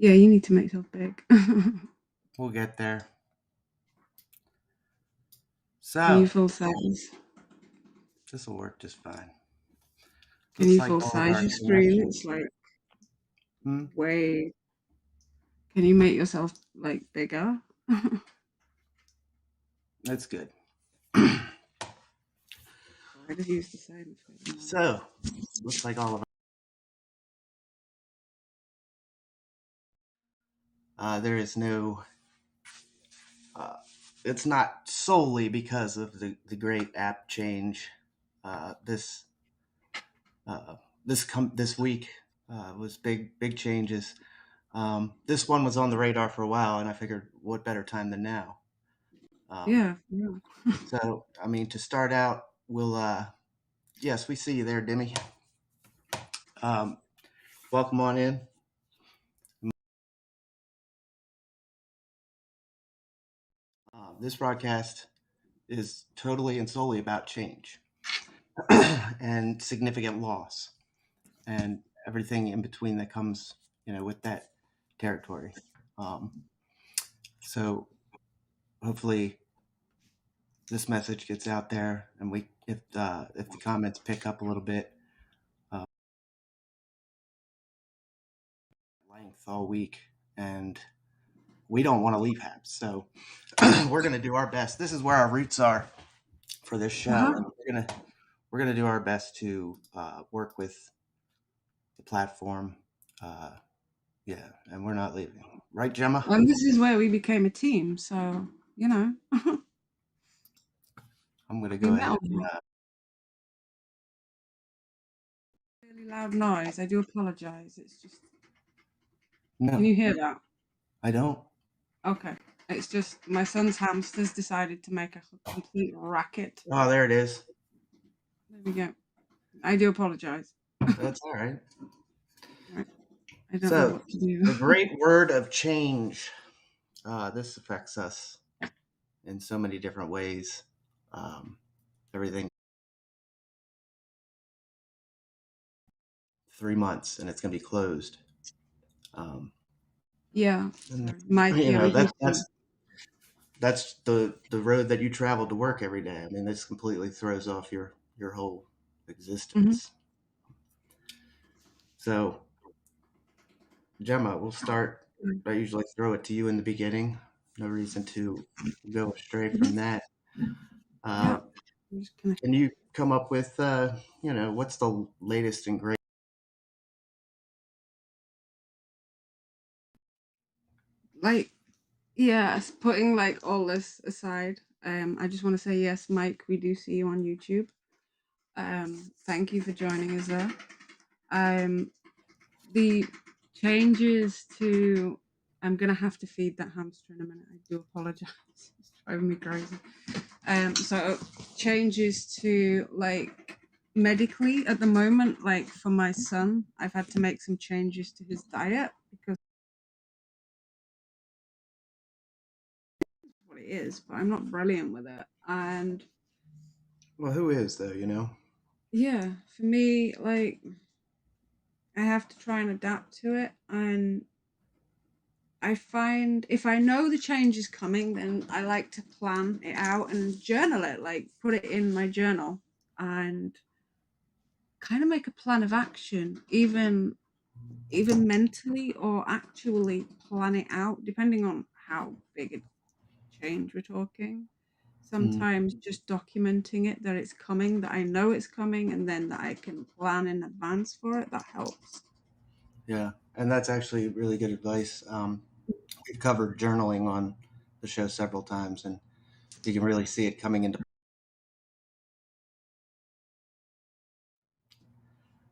Yeah, you need to make yourself big. We'll get there. Can you So, full size? this will work just fine. Can Looks you like full all of size our your screen? connections. It's like Hmm, way. Can you make yourself like bigger? that's good. I just use the same thing. So, looks like all of there is no. Uh, it's not solely because of the great app change. This this week was big changes. This one was on the radar for a while, and I figured, what better time than now? Um, Yeah, yeah. so, I mean, to start out, we'll yes, we see you there, Demi. Um, welcome on in. This broadcast is totally and solely about change and significant loss and everything in between that comes, with that territory. Um, so hopefully this message gets out there, and if the comments pick up a little bit, uh, length all week, and we don't want to leave HAPS, so we're going to do our best. This is where our roots are for this show, and we're gonna do our best to work with the platform. Uh, yeah, and we're not leaving, right, Gemma? And this is where we became a team. So I'm gonna we go met ahead. on really loud noise. I do apologize. It's just. Can No, you hear that? I don't. Okay. It's just my son's hamsters decided to make a complete racket. Oh, there it is. There we go. I do apologize. That's all right. Right. I don't know So, what to do. the great word of change. This affects us in so many different ways. Everything. 3 months, and it's gonna be closed. Um, Yeah. and, Sorry. Mike, yeah, we do. that's the road that you travel to work every day. I mean, this completely throws off your whole Mhm. existence. So, Gemma, we'll start. I usually throw it to you in the beginning. No reason to go astray Mhm. from that. Yeah. Uh, I'm just gonna can you come up with, what's the latest and great? like yes, putting like all this aside. I just want to say yes, Mike. We do see you on YouTube. Thank you for joining us there. Um, the changes to. I'm gonna have to feed that hamster in a minute. I do apologize. It's driving me crazy. So changes to like medically at the moment, like for my son, I've had to make some changes to his diet because what it is, but I'm not brilliant with it. And Well, who is though? yeah, for me, like I have to try and adapt to it. And I find if I know the change is coming, then I like to plan it out and journal it, like put it in my journal and kind of make a plan of action, even mentally or actually plan it out, depending on how big a change we're talking. Mm, Sometimes just documenting it that it's coming, that I know it's coming, and then that I can plan in advance for it, that helps. yeah, and that's actually really good advice. we've covered journaling on the show several times, and you can really see it coming into.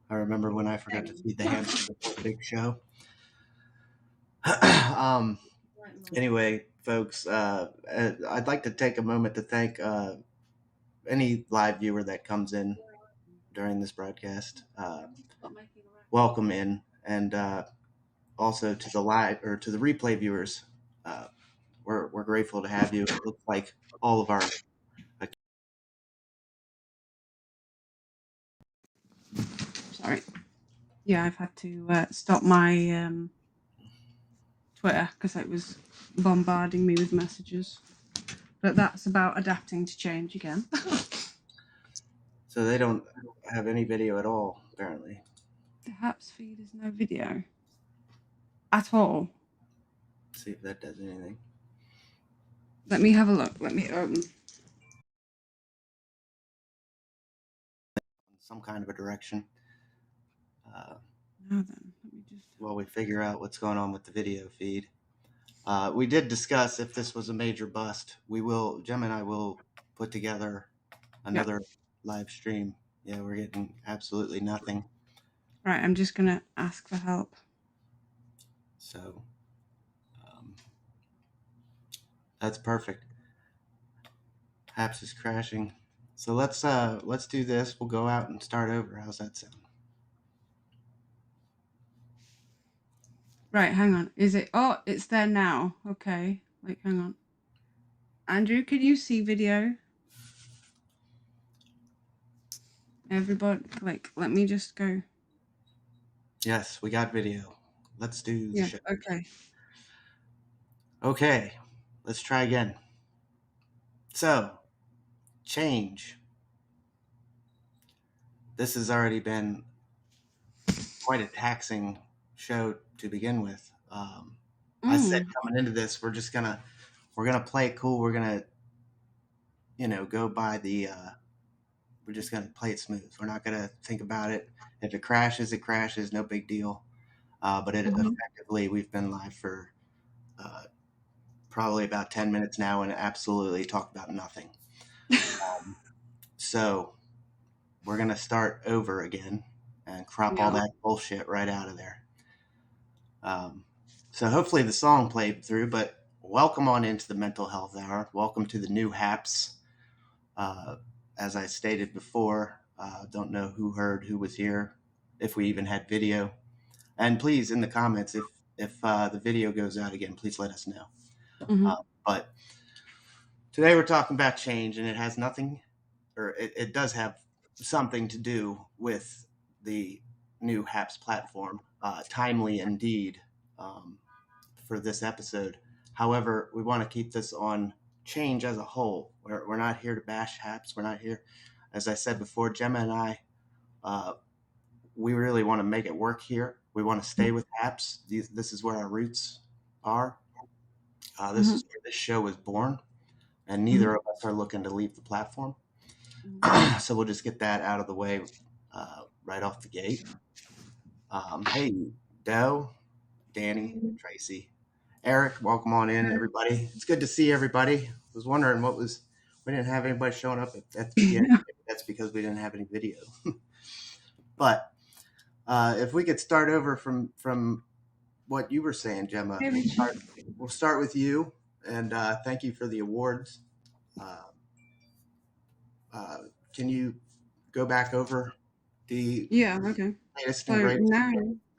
I remember when I forgot to feed the hamster before the big show. um, anyway, folks, I'd like to take a moment to thank any live viewer that comes in during this broadcast. Welcome in, and also to the live or to the replay viewers. Uh, we're grateful to have you. It looks like all of our Sorry. Yeah, I've had to stop my Twitter because it was bombarding me with messages. But that's about adapting to change again. so they don't have any video at all, apparently. The Haps feed is no video at all. Let's see if that does anything. Let me have a look. Let me open. Some kind of a direction. Now then, let me just. While we figure out what's going on with the video feed. We did discuss if this was a major bust. Jem and I will put together another live stream. Yeah, we're getting absolutely nothing. Right, I'm just gonna ask for help. So that's perfect. Haps is crashing. So let's do this. We'll go out and start over. How's that sound? Right, hang on. Is it? Oh, it's there now. Okay. Like, hang on. Andrew, can you see video? Everybody, like, let me just go. Yes, we got video. Let's do the show. Okay. Okay, let's try again. So, change. This has already been quite a taxing show to begin with. I said coming into this, we're gonna play it cool. We're gonna, go by the. We're just gonna play it smooth. We're not gonna think about it. If it crashes, it crashes. No big deal. But effectively, we've been live for probably about 10 minutes now, and absolutely talked about nothing. So we're gonna start over again and crop all that bullshit right out of there. So hopefully the song played through, but welcome on into the Mental Health Hour. Welcome to the new Haps. As I stated before, don't know who heard, who was here, if we even had video. And please, in the comments, if the video goes out again, please let us know. But today we're talking about change, and it has nothing, or it does have something to do with the new Haps platform. Timely indeed for this episode. However, we want to keep this on change as a whole. We're not here to bash Haps. We're not here, as I said before, Gemma and I, we really want to make it work here. We want to stay with Haps. This is where our roots are. This is where this show was born, and neither of us are looking to leave the platform. So we'll just get that out of the way right off the gate. Hey, Doe, Danny, Tracy, Eric, welcome on in, everybody. It's good to see everybody. I was wondering we didn't have anybody showing up at the beginning. That's because we didn't have any video. But if we could start over from what you were saying, Gemma, we'll start with you, and thank you for the awards. Can you go back over the latest and greatest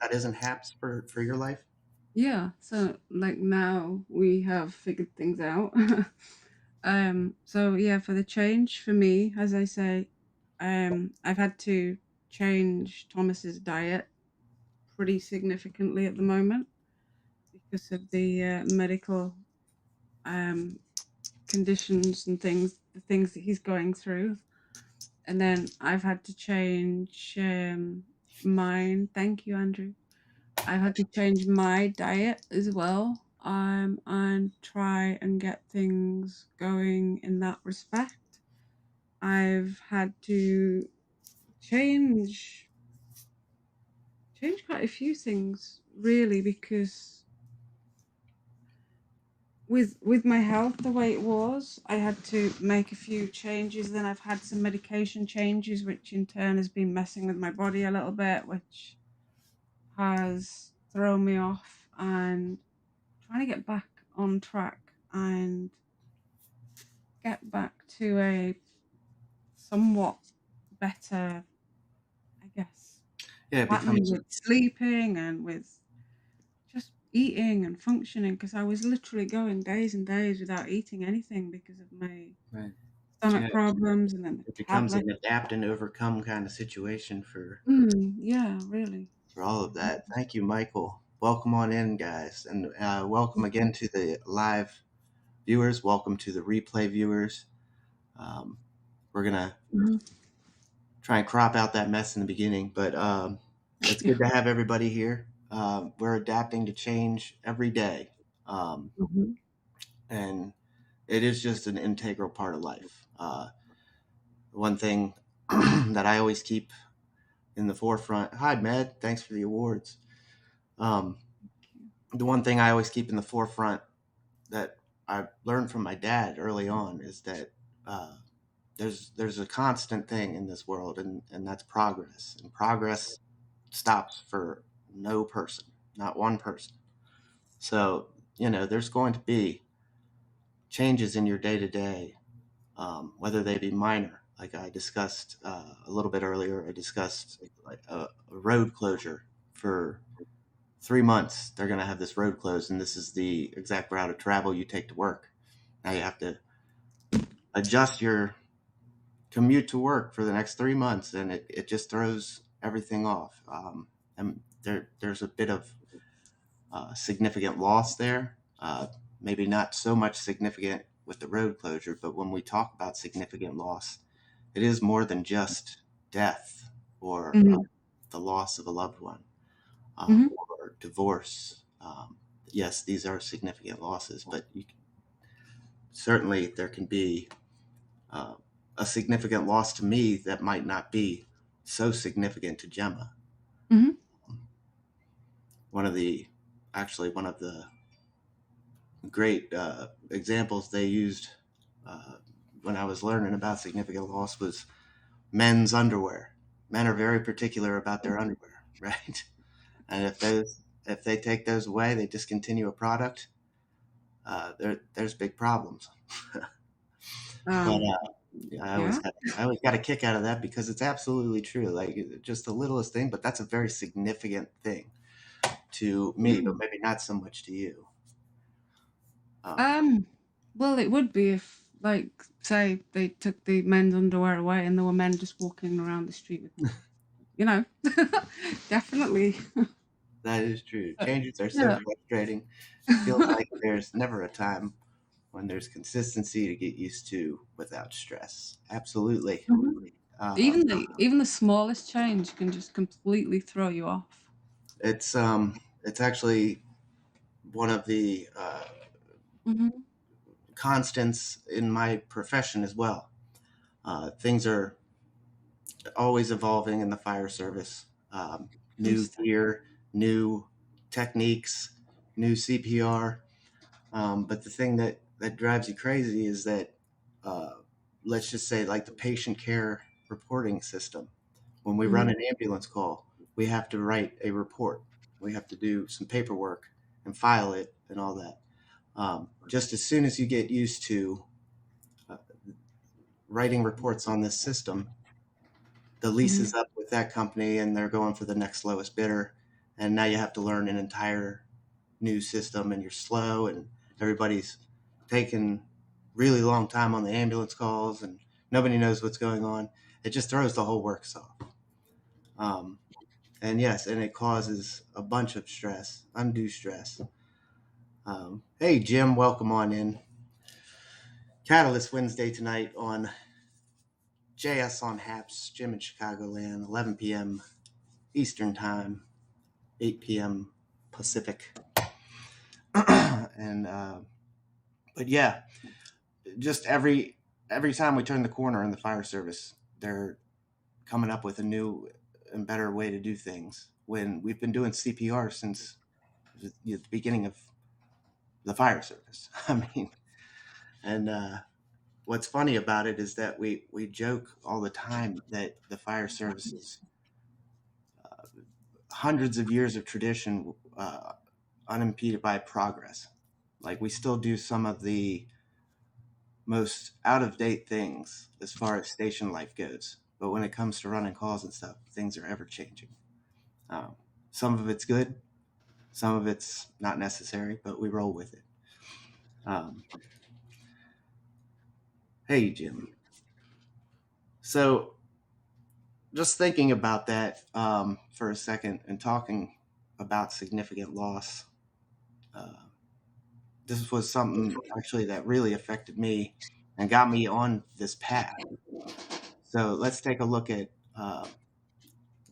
that isn't Haps for your life? Yeah, so like now we have figured things out. So yeah, for the change for me, as I say, I've had to change Thomas's diet pretty significantly at the moment because of the medical conditions and the things that he's going through. And then I've had to change mine. Thank you, Andrew. I've had to change my diet as well, and try and get things going in that respect. I've had to change quite a few things, really, because with my health the way it was, I had to make a few changes. Then I've had some medication changes, which in turn has been messing with my body a little bit, which has thrown me off. And trying to get back on track and get back to a somewhat better, I guess, Yeah, it pattern becomes with sleeping and with just eating and functioning, because I was literally going days and days without eating anything because of my right. stomach Yeah, problems and then the it becomes tablet. an adapt and overcome kind of situation Yeah, really. for all of that. Thank you, Michael. Welcome on in, guys, and welcome again to the live viewers. Welcome to the replay viewers. Um, we're gonna Mhm. try and crop out that mess in the beginning, but it's Yeah. good to have everybody here. We're adapting to change every day, um, Mhm. and it is just an integral part of life. One thing that I always keep in the forefront. Hi, Med. Thanks for the awards. Um, the one thing I always keep in the forefront that I learned from my dad early on is that uh, there's a constant thing in this world, and that's progress. And progress stops for no person, not one person. So there's going to be changes in your day to day, whether they be minor. Like I discussed a little bit earlier, I discussed like a road closure for 3 months. They're going to have this road closed, and this is the exact route of travel you take to work. Now you have to adjust your commute to work for the next 3 months, and it just throws everything off. And there's a bit of significant loss there. Maybe not so much significant with the road closure, but when we talk about significant loss, it is more than just death or Mhm. the loss of a loved one Mhm. or divorce. Yes, these are significant losses, but certainly there can be uh, a significant loss to me that might not be so significant to Gemma. Mhm. One of the one of the great examples they used uh, when I was learning about significant loss was men's underwear. Men are very particular about their underwear, right? And if they take those away, they discontinue a product. There's big problems. But Um. Yeah. I always got a kick out of that because it's absolutely true. Like just the littlest thing, but that's a very significant thing to me, but Mm. maybe not so much to you. Um, Um. Well, it would be if, like, say they took the men's underwear away and there were men just walking around the street with, you know, definitely. that is true. Changes are so Yeah. frustrating. It feels like there's never a time when there's consistency to get used to without stress. Absolutely. Mhm. Um, Even the smallest change can just completely throw you off. it's um, it's actually one of the Mhm. constants in my profession as well. Things are always evolving in the fire service. New Constant. gear, new techniques, new CPR. But the thing that drives you crazy is that, uh, let's just say, like the patient care reporting system. When we run Mhm. an ambulance call, we have to write a report. We have to do some paperwork and file it and all that. Just as soon as you get used to uh, writing reports on this system, the lease Mhm. is up with that company and they're going for the next lowest bidder. And now you have to learn an entire new system and you're slow and everybody's taking really long time on the ambulance calls and nobody knows what's going on. It just throws the whole works off. Um, and yes, and it causes a bunch of stress, undue stress. Hey, Jim, welcome on in. Catalyst Wednesday tonight on JS on Haps, Jim in Chicagoland, 11 p.m. Eastern Time, 8 p.m. Pacific. and but yeah, just every time we turn the corner in the fire service, they're coming up with a new and better way to do things. When we've been doing CPR since the beginning of the fire service. I mean, and what's funny about it is that we joke all the time that the fire service is hundreds of years of tradition, unimpeded by progress. Like we still do some of the most out of date things as far as station life goes, but when it comes to running calls and stuff, things are ever changing. Um, some of it's good, some of it's not necessary, but we roll with it. Um, hey, Jim. So just thinking about that for a second and talking about significant loss. Uh, this was something actually that really affected me and got me on this path. So let's take a look at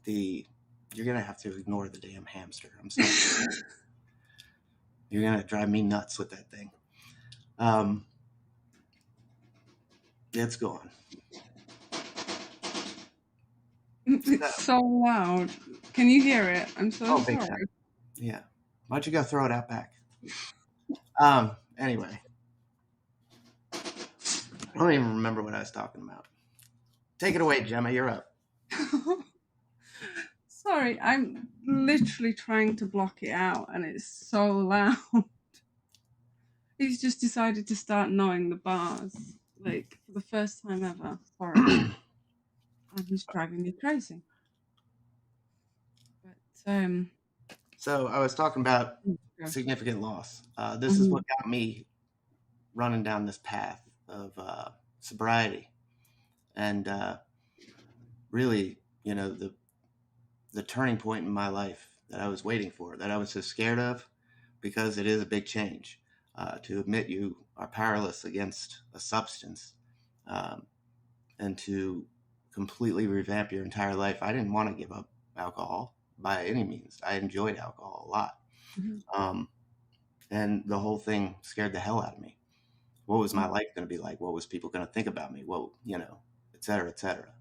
the. You're gonna have to ignore the damn hamster. I'm sorry. You're gonna drive me nuts with that thing. It's gone. It's so loud. Can you hear it? I'm so Oh, big time. sorry. Yeah. Why don't you go throw it out back? Anyway, I don't even remember what I was talking about. Take it away, Gemma. You're up. Sorry, I'm literally trying to block it out and it's so loud. He's just decided to start gnawing the bars, like for the first time ever. Sorry. And he's driving me crazy. But So I was talking about go. significant loss. This is what got me running down this path of sobriety, and really, the turning point in my life that I was waiting for, that I was so scared of, because it is a big change. To admit you are powerless against a substance, and to completely revamp your entire life. I didn't want to give up alcohol by any means. I enjoyed alcohol a lot. And the whole thing scared the hell out of me. What was my life going to be like? What was people going to think about me? Well, et cetera, et cetera.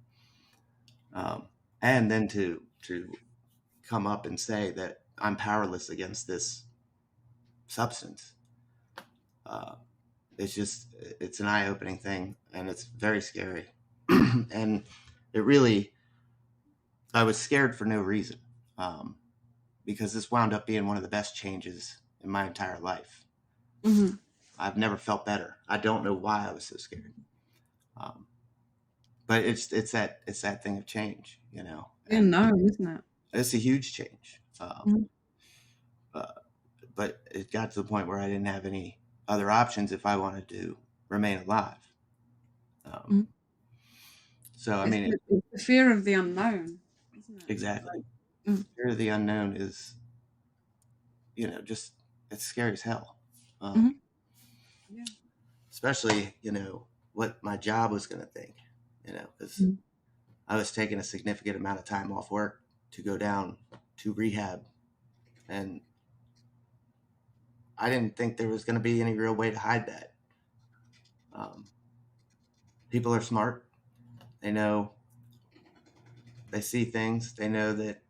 And then to come up and say that I'm powerless against this substance. It's an eye-opening thing, and it's very scary. And it really, I was scared for no reason, because this wound up being one of the best changes in my entire life. I've never felt better. I don't know why I was so scared. But it's that thing of change, Yeah, no, isn't it? It's a huge change. But it got to the point where I didn't have any other options if I wanted to remain alive. So I mean, it's the fear of the unknown, isn't it? exactly. Fear of the unknown is, just it's scary as hell. Yeah. Especially, what my job was going to think, because I was taking a significant amount of time off work to go down to rehab, and I didn't think there was going to be any real way to hide that. People are smart. They know, they see things. They know that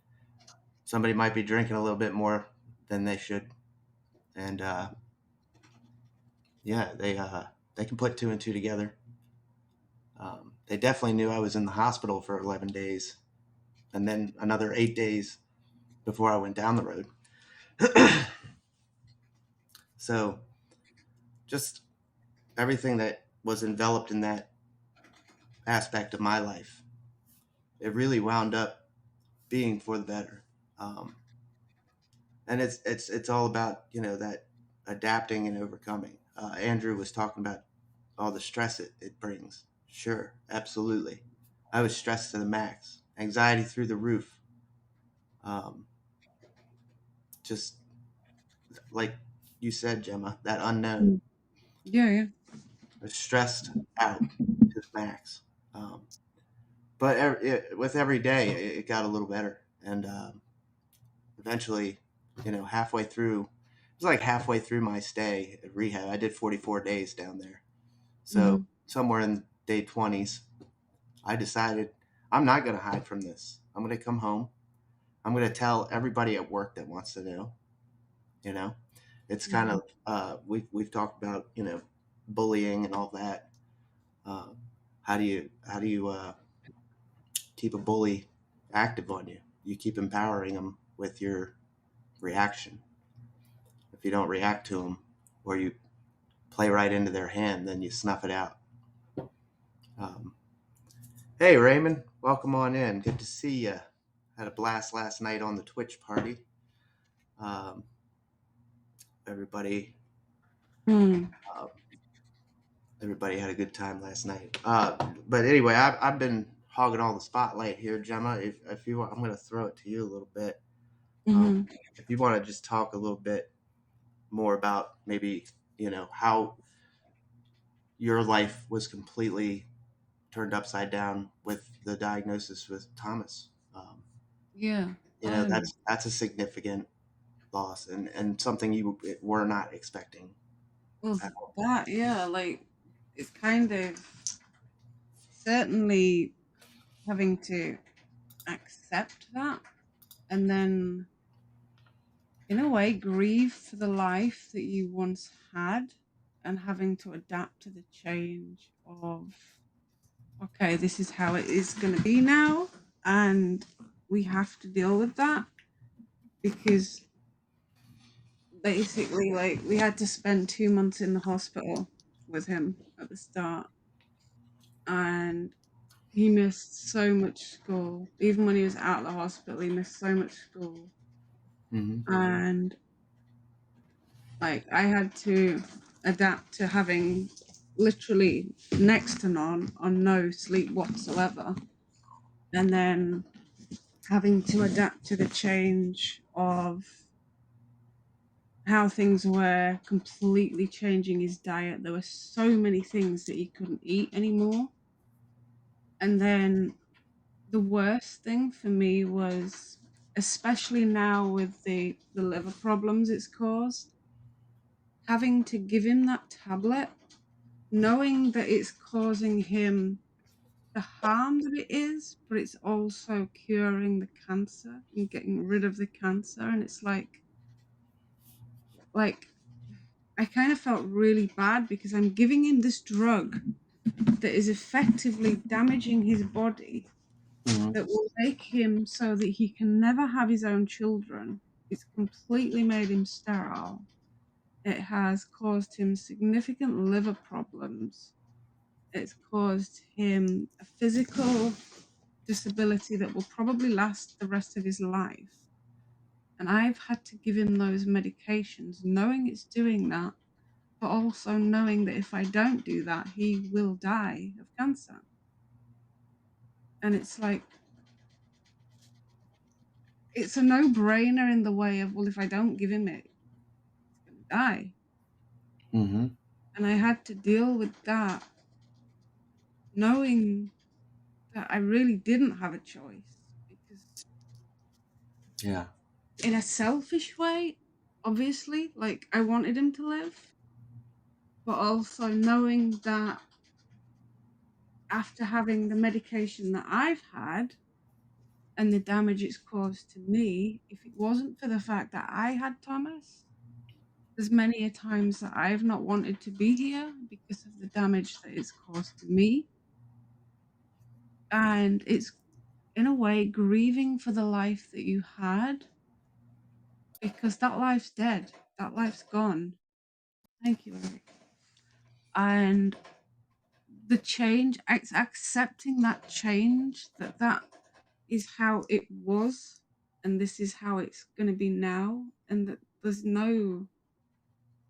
somebody might be drinking a little bit more than they should. And they can put two and two together. They definitely knew I was in the hospital for 11 days and then another 8 days before I went down the road. So just everything that was enveloped in that aspect of my life, it really wound up being for the better. And it's all about, that adapting and overcoming. Andrew was talking about all the stress it brings. Sure, absolutely. I was stressed to the max, anxiety through the roof. Just like you said, Gemma, that unknown. Yeah. I was stressed out to the max. But with every day, it got a little better. And eventually, halfway through, it was like halfway through my stay at rehab. I did 44 days down there. So somewhere in day 20s, I decided I'm not going to hide from this. I'm going to come home. I'm going to tell everybody at work that wants to know, It's kind Yeah. of we've talked about, you know, bullying and all that. Uh, how do you keep a bully active on you? You keep empowering them with your reaction. If you don't react to them, or you play right into their hand, then you snuff it out. Um, hey Raymond, welcome on in. Good to see you. Had a blast last night on the Twitch party. Um, everybody, Hmm. uh, everybody had a good time last night. But anyway, I've been hogging all the spotlight here, Gemma. If you want, I'm going to throw it to you a little bit. Um, Hmm. if you want to just talk a little bit more about maybe, you know, how your life was completely turned upside down with the diagnosis with Thomas. Yeah. You know, that's a significant loss, and something you were not expecting Well, at all. that, yeah, like, it's kind of certainly having to accept that and then, in a way, grieve for the life that you once had and having to adapt to the change of, okay, this is how it is going to be now. And we have to deal with that because basically, like, we had to spend 2 months in the hospital with him at the start. And he missed so much school. Even when he was out of the hospital, he missed so much school. Mm-hmm. And like I had to adapt to having literally next to none or no sleep whatsoever. And then having to adapt to the change of how things were, completely changing his diet. There were so many things that he couldn't eat anymore. And then the worst thing for me was, especially now with the liver problems it's caused, having to give him that tablet, knowing that it's causing him the harm that it is, but it's also curing the cancer and getting rid of the cancer. And it's like I kind of felt really bad because I'm giving him this drug that is effectively damaging his body, Mm-hmm. that will make him so that he can never have his own children. It's completely made him sterile. It has caused him significant liver problems. It's caused him a physical disability that will probably last the rest of his life. And I've had to give him those medications, knowing it's doing that, but also knowing that if I don't do that, he will die of cancer. And it's like, it's a no brainer in the way of, well, if I don't give him it, he's going to die. Mm-hmm. And I had to deal with that, knowing that I really didn't have a choice because, Yeah. in a selfish way, obviously, like I wanted him to live, but also knowing that after having the medication that I've had and the damage it's caused to me, if it wasn't for the fact that I had Thomas, there's many a times that I've not wanted to be here because of the damage that it's caused to me. And it's, in a way, grieving for the life that you had because that life's dead. That life's gone. Thank you, Eric. And the change, accepting that change, that is how it was, and this is how it's going to be now, and that there's no,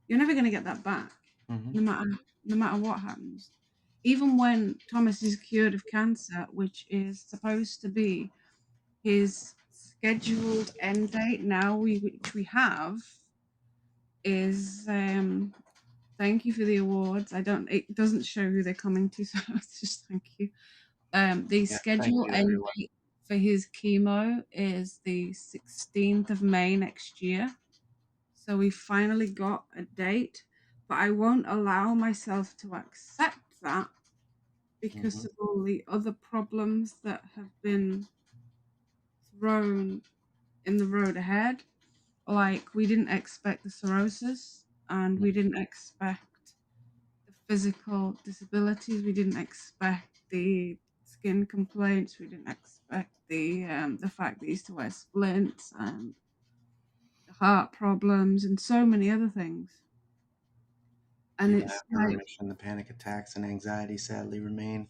you're never going to get that back, Mm-hmm. no matter what happens. Even when Thomas is cured of cancer, which is supposed to be his scheduled end date now, which we have, is thank you for the awards. It doesn't show who they're coming to, so it's just thank you. The Yeah. Thank schedule you, end everyone. date for his chemo is the 16th of May next year. So we finally got a date, but I won't allow myself to accept that because Mm-hmm. of all the other problems that have been thrown in the road ahead like we didn't expect the cirrhosis, and we didn't expect the physical disabilities. We didn't expect the skin complaints. We didn't expect the fact that he used to wear splints and the heart problems and so many other things. And Even it's after like, remission, the panic attacks and anxiety sadly remain.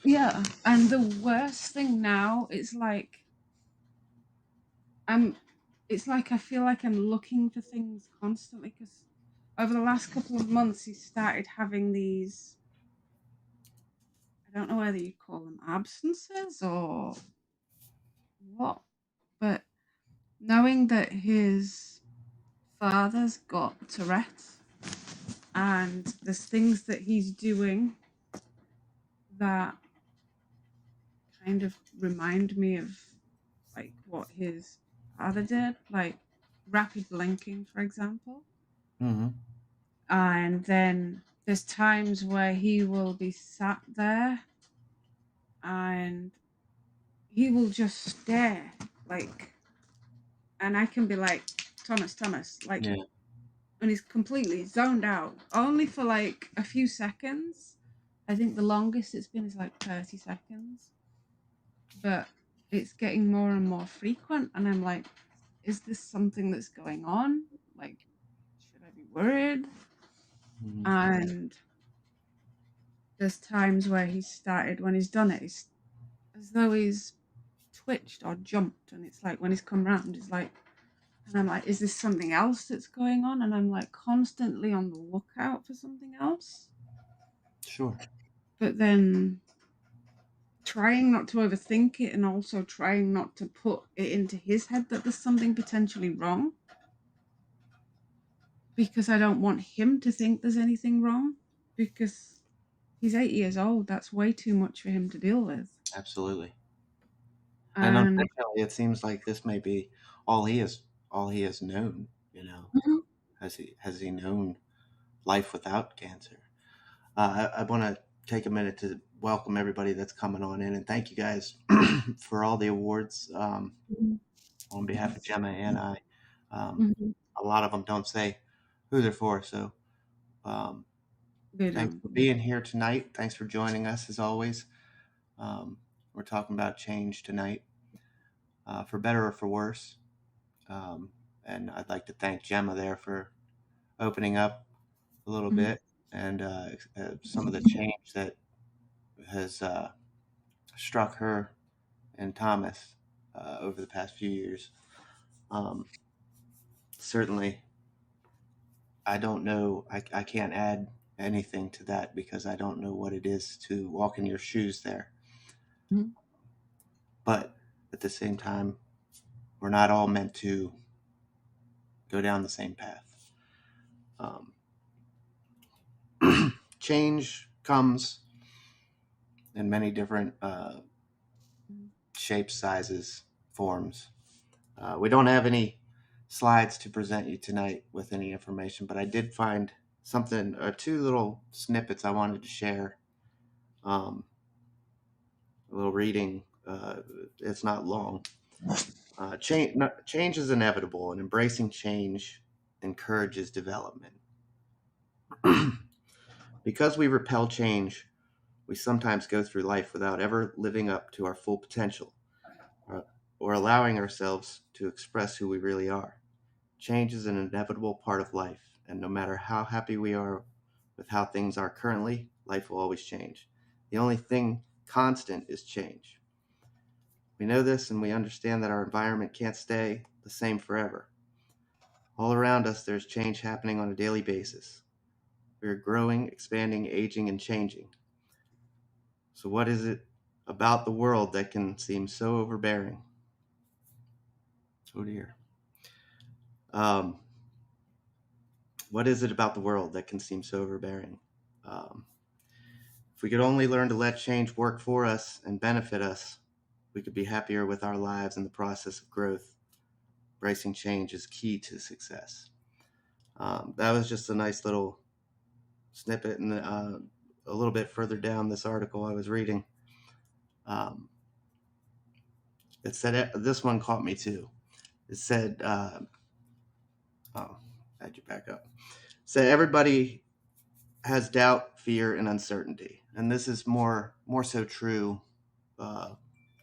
yeah. And the worst thing now, I'm it's like I feel like I'm looking for things constantly, because over the last couple of months he started having these, I don't know whether you call them absences or what, but knowing that his father's got Tourette's, and there's things that he's doing that kind of remind me of like what his father did, like rapid blinking, for example. Mm-hmm. And then there's times where he will be sat there and he will just stare, like, and I can be like, Thomas, Thomas, like, Yeah. and he's completely zoned out, only for like a few seconds. I think the longest it's been is like 30 seconds, but it's getting more and more frequent. And I'm like, is this something that's going on? Like, should I be worried? Mm-hmm. And there's times where he's started, when he's done it, it's as though he's twitched or jumped. And it's like when he's come round, he's like, and I'm like, is this something else that's going on? And I'm like constantly on the lookout for something else. Sure. But then trying not to overthink it, and also trying not to put it into his head that there's something potentially wrong, because I don't want him to think there's anything wrong, because he's 8 years old. That's way too much for him to deal with. Absolutely. And And unfortunately, it seems like this may be all he has known. You know, mhm, has he known life without cancer? I want to take a minute to welcome everybody that's coming on in, and thank you guys for all the awards mhm, on behalf of Gemma and I. Um, mhm, a lot of them don't say who they're for, so um, they thanks don't. for being here tonight. Thanks for joining us as always. Um, we're talking about change tonight, for better or for worse. Um, and I'd like to thank Gemma there for opening up a little Mhm, bit, and some of the change that has struck her and Thomas over the past few years. Um, certainly, I don't know, I can't add anything to that because I don't know what it is to walk in your shoes there. mhm, But at the same time, we're not all meant to go down the same path. Um, change comes in many different mhm, shapes, sizes, forms. We don't have any slides to present you tonight with any information, but I did find something, two little snippets I wanted to share. Um, a little reading. It's not long. Change is inevitable, and embracing change encourages development. Because we repel change, we sometimes go through life without ever living up to our full potential, or, or allowing ourselves to express who we really are. Change is an inevitable part of life, and no matter how happy we are with how things are currently, life will always change. The only thing constant is change. We know this and we understand that our environment can't stay the same forever. All around us, there's change happening on a daily basis. We are growing, expanding, aging, and changing. So, what is it about the world that can seem so overbearing? Oh dear. Um, what is it about the world that can seem so overbearing? Um, if we could only learn to let change work for us and benefit us, we could be happier with our lives in the process of growth. Embracing change is key to success. That was just a nice little snippet, and a little bit further down this article I was reading, um, it said this one caught me too. It said Oh, add you back up. So everybody has doubt, fear, and uncertainty, and this is more so true uh,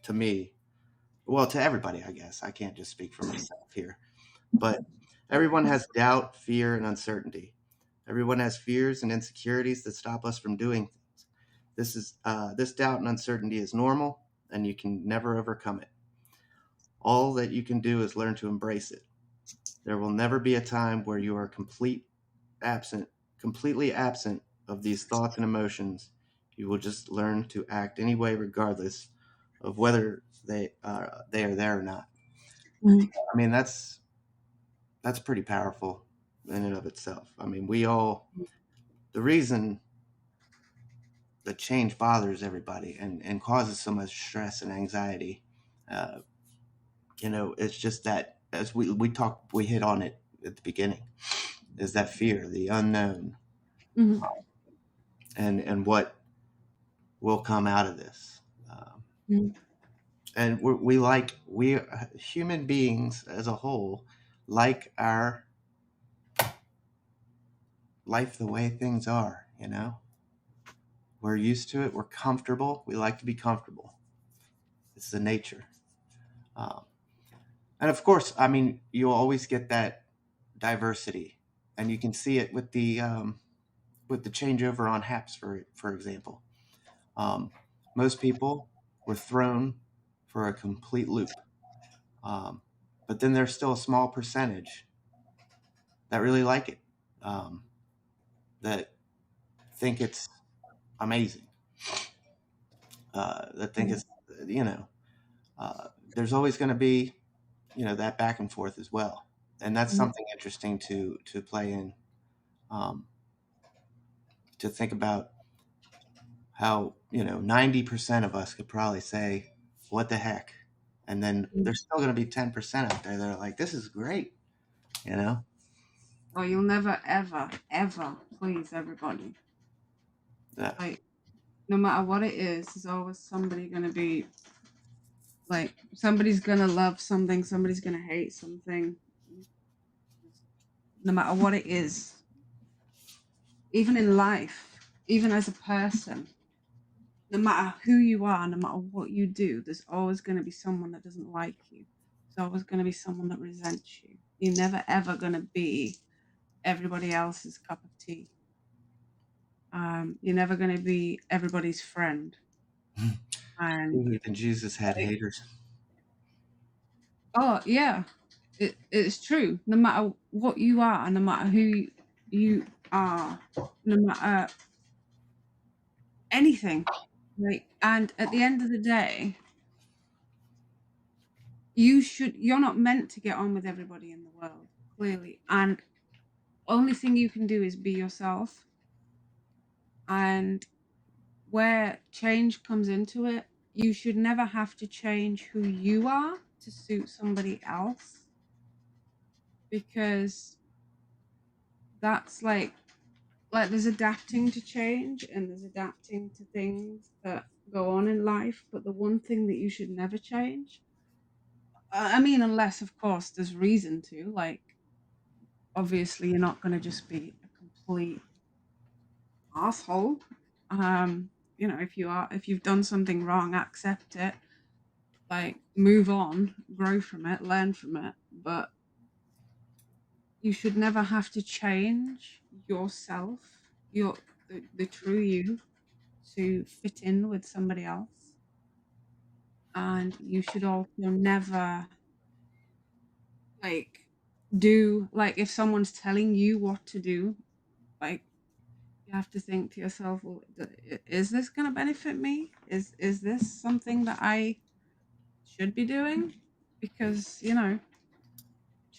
to me. Well, to everybody, I guess. I can't just speak for myself here, but everyone has doubt, fear, and uncertainty. Everyone has fears and insecurities that stop us from doing things. This doubt and uncertainty is normal, and you can never overcome it. All that you can do is learn to embrace it. There will never be a time where you are completely absent of these thoughts and emotions. You will just learn to act anyway, regardless of whether they are there or not. Mm. I mean, that's pretty powerful in and of itself. I mean, the reason that change bothers everybody and causes so much stress and anxiety, uh, it's just that as we hit on it at the beginning, is that fear, the unknown, Mhm. and what will come out of this. Um, Mhm. and we human beings as a whole like our life the way things are. We're used to it. We're comfortable. We like to be comfortable. It's the nature. Um, and of course, I mean, you'll always get that diversity, and you can see it with the changeover on HAPS, for example. Um, Most people were thrown for a complete loop, um, but then there's still a small percentage that really like it, um, that think it's amazing, that think Mhm. it's you know there's always going to be that back and forth as well, and that's Mhm. something interesting to play in, um, to think about how 90% of us could probably say what the heck, and then there's still going to be 10% out there that are like, this is great, you know Or you'll never, ever, ever please everybody. yeah. Like, no matter what it is, there's always somebody going to be like, somebody's going to love something, somebody's going to hate something, no matter what it is. Even in life, even as a person, no matter who you are, no matter what you do, there's always going to be someone that doesn't like you. There's always going to be someone that resents you. You're never, ever going to be everybody else's cup of tea. You're never going to be everybody's friend. And Even Jesus had like, haters. oh yeah, it's true. No matter what you are, no matter who you are, no matter anything, like, and at the end of the day, you're not meant to get on with everybody in the world, clearly. And only thing you can do is be yourself. And where change comes into it, you should never have to change who you are to suit somebody else, because that's like there's adapting to change and there's adapting to things that go on in life, but the one thing that you should never change, I mean, unless of course there's reason to, like, obviously you're not going to just be a complete asshole. If you've done something wrong, accept it, like, move on, grow from it, learn from it, but you should never have to change yourself, the true you, to fit in with somebody else. And you should also never, like, do, like, if someone's telling you what to do, like, you have to think to yourself, well, is this going to benefit me? Is this something that I should be doing? Because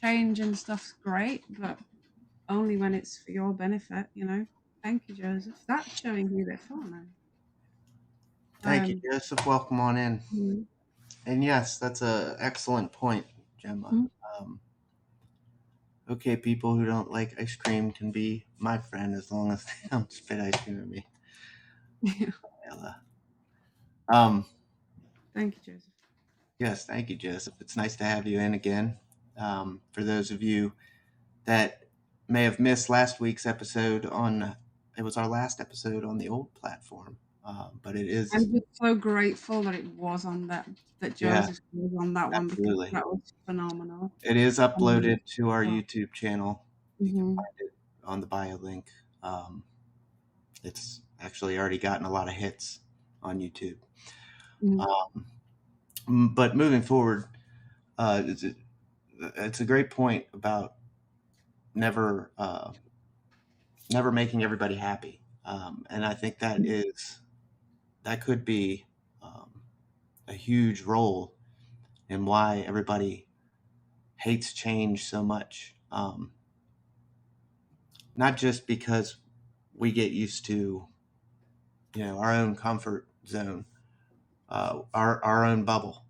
change and stuff's great, but only when it's for your benefit. Thank you, Joseph. That's showing you they're for now. Thank you, Um, Joseph. Welcome on in. mhm, And yes, that's a excellent point, Gemma. mhm. um, okay, people who don't like ice cream can be my friend as long as they don't spit ice cream at me. Yeah. Ella. um Thank you, Joseph. yes, thank you, Joseph. It's nice to have you in again. For those of you that may have missed last week's episode on. It was our last episode on the old platform, but it is. I'm just so grateful that it was on that Yeah, Joseph was on that one because absolutely. that was phenomenal. It is Um, uploaded to our so, YouTube channel. You can mhm, find it on the bio link. Um, it's actually already gotten a lot of hits on YouTube. mhm, Um, but moving forward, uh, it's, it's a great point about never never making everybody happy, and I think that could be um, a huge role in why everybody hates change so much. Not just because we get used to our own comfort zone, our own bubble.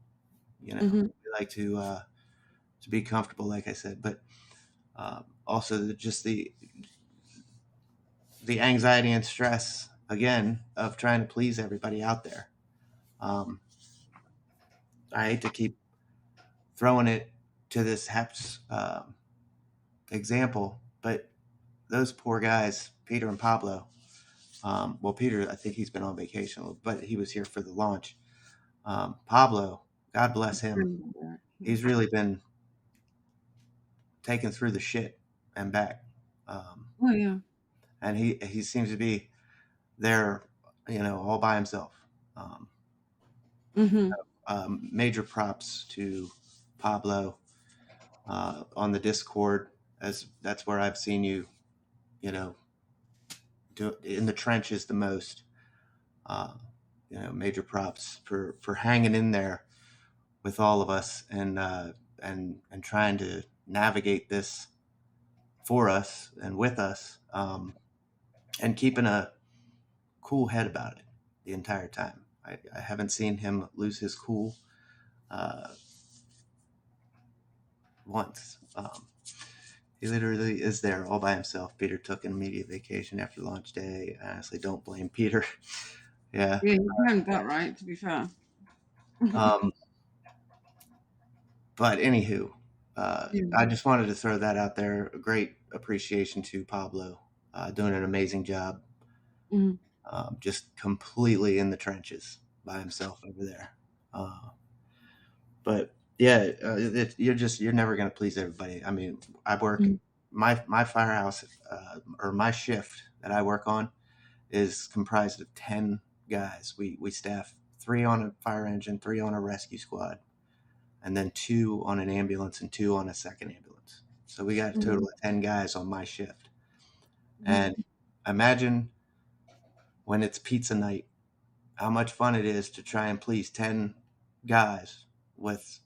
mhm, We like to be comfortable, like I said, but also just the anxiety and stress again of trying to please everybody out there. Um, I hate to keep throwing it to this Heps example, but those poor guys, Peter and Pablo. Well, Peter, I think he's been on vacation, but he was here for the launch. Pablo, God bless him. remember that, yeah. He's really been taken through the shit and back, Oh, yeah. and he seems to be there, all by himself. Um, Mhm, Major props to Pablo on the Discord, as that's where I've seen you, you know, do in the trenches the most. Uh, major props for hanging in there with all of us and trying to navigate this for us and with us, and keeping a cool head about it the entire time. I haven't seen him lose his cool uh, once. He literally is there all by himself. Peter took an immediate vacation after launch day. I honestly don't blame Peter. Yeah. Yeah, you timed that right, to be fair. Um, but anywho, Yeah, I just wanted to throw that out there. A great appreciation to Pablo, doing an amazing job, mhm, just completely in the trenches by himself over there. Uh, but yeah, you're never gonna please everybody. I mean, I work mhm, my firehouse, or my shift that I work on is comprised of 10 guys. We staff 3 on a fire engine, 3 on a rescue squad, and then 2 on an ambulance and 2 on a second ambulance. So we got a total mhm, of 10 guys on my shift. mhm. And imagine when it's pizza night, how much fun it is to try and please 10 guys with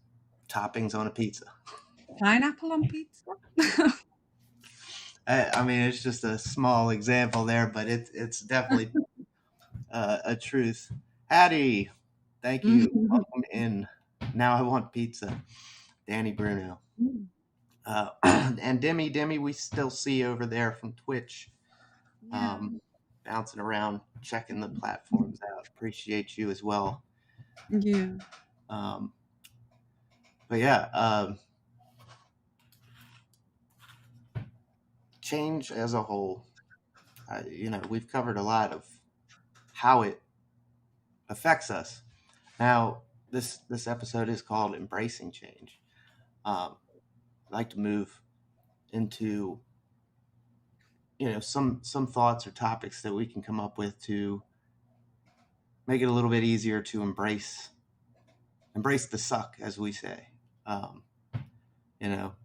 toppings on a pizza. Pineapple on pizza? I mean, it's just a small example there, but it's definitely a truth. Hattie, thank you. Mhm, Welcome in. Now I want pizza. Danny Bruno. mhm. And Demi, we still see over there from Twitch, Yeah. um, bouncing around, checking the platforms out. Appreciate you as well. Yeah. Um, but yeah, change as a whole, we've covered a lot of how it affects us. Now, this episode is called "Embracing Change." I'd like to move into some thoughts or topics that we can come up with to make it a little bit easier to embrace the suck, as we say. Um, you know,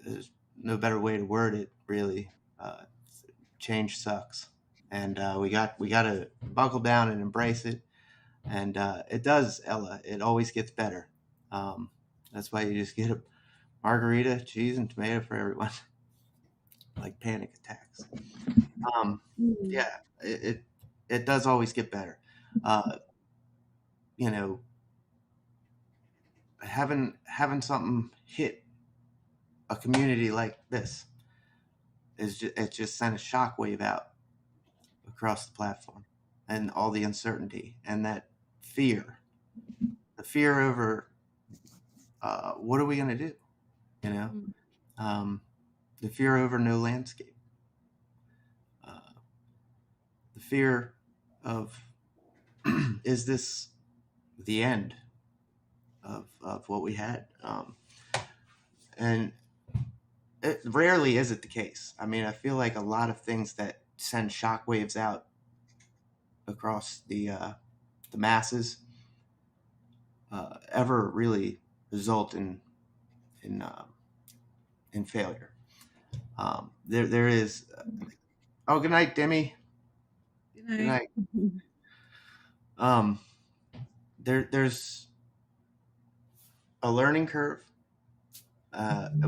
there's no better way to word it, really. Uh, Change sucks, and we got to buckle down and embrace it. And it does, Ella. It always gets better. Um, that's why you just get a margarita, cheese, and tomato for everyone, like panic attacks. Um, Mm, yeah, it does always get better. Uh, you know, having something hit a community like this it just sent a shockwave out across the platform, and all the uncertainty and that fear, the fear over what are we going to do, you know? mm, the fear over no landscape, the fear of is this the end of what we had? And it rarely is it the case. I mean, I feel like a lot of things that send shockwaves out across the masses ever really result in in failure. There is. Oh, good night, Demi. Good Good night. night. Um, there's a learning curve.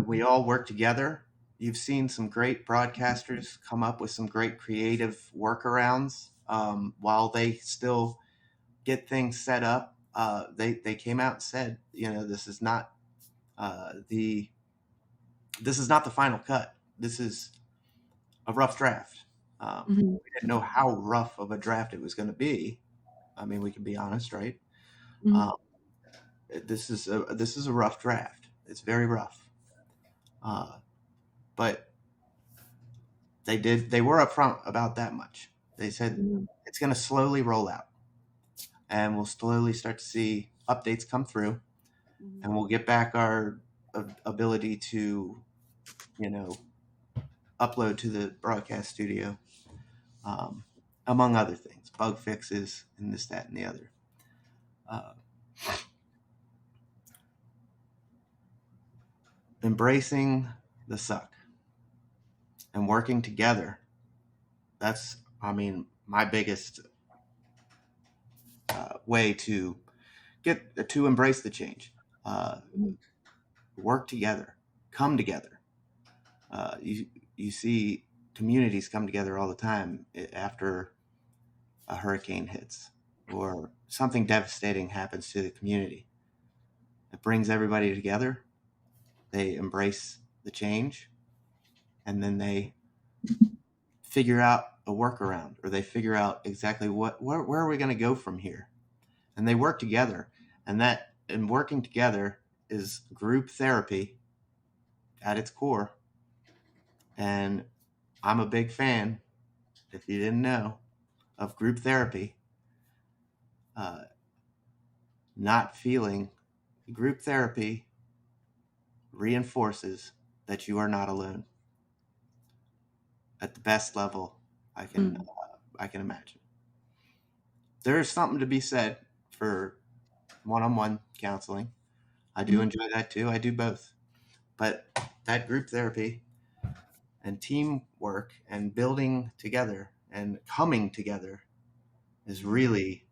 We all work together. You've seen some great broadcasters come up with some great creative workarounds while they still get things set up. They came out and said, this is not the final cut. This is a rough draft. Mhm. We didn't know how rough of a draft it was going to be. I mean, we can be honest, right? Mhm. Um, this is a rough draft. It's very rough. But they were upfront about that much. They said Mhm. it's going to slowly roll out, and we'll slowly start to see updates come through, Mhm. and we'll get back our ability to, upload to the broadcast studio, um, among other things, bug fixes, and this, that, and the other. Uh, Embracing the suck and working together. That's, I mean, my biggest way to embrace the change. Uh, Mhm. Work together, come together. You see communities come together all the time after a hurricane hits or something devastating happens to the community. It brings everybody together. They embrace the change, and then they figure out a workaround, or they figure out exactly where are we going to go from here, and they work together. And working together is group therapy at its core. And I'm a big fan, if you didn't know, of group therapy. Uh, Not feeling group therapy reinforces that you are not alone at the best level Mhm. I can imagine. There is something to be said for one-on-one counseling. I do Mhm. enjoy that too. I do both. But that group therapy and teamwork and building together and coming together is really,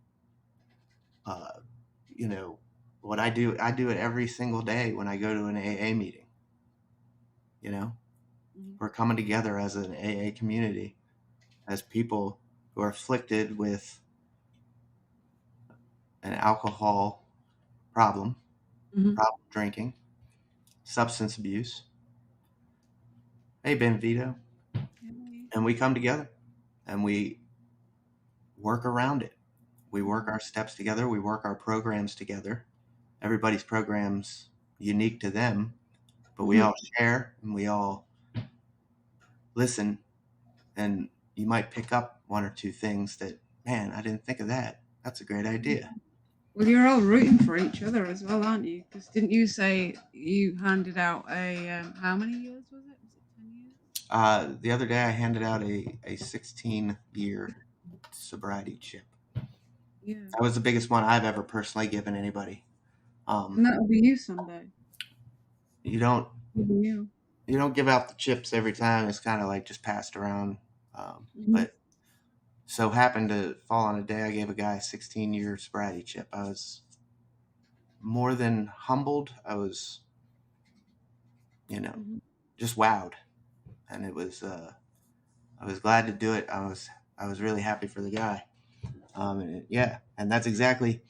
uh, you know, what I do. I do it every single day when I go to an AA meeting. You know, Mhm. we're coming together as an AA community, as people who are afflicted with an alcohol problem, Mhm. problem drinking, substance abuse. Hey, Benvito. Yay. And we come together and we work around it. We work Mhm. our steps together. We work our programs together. Everybody's program's unique to them, but we Mhm. all share and we all listen. And you might pick up one or two things that, man, I didn't think of that. That's a great idea. Well, you're all rooting for each other as well, aren't you? Because didn't you say you handed out a how many years was it? Was it 10 years? The other day I handed out a 16-year sobriety chip. Yeah, That was the biggest one I've ever personally given anybody. and that'll be you someday. You don't It'll be you. give out the chips every time. It's kind of like just passed around. Mhm. But so happened to fall on a day I gave a guy a 16-year sobriety chip. I was more than humbled. I was, you know, Mhm. just wowed, and I was glad to do it. I was really happy for the guy. Yeah, and that's exactly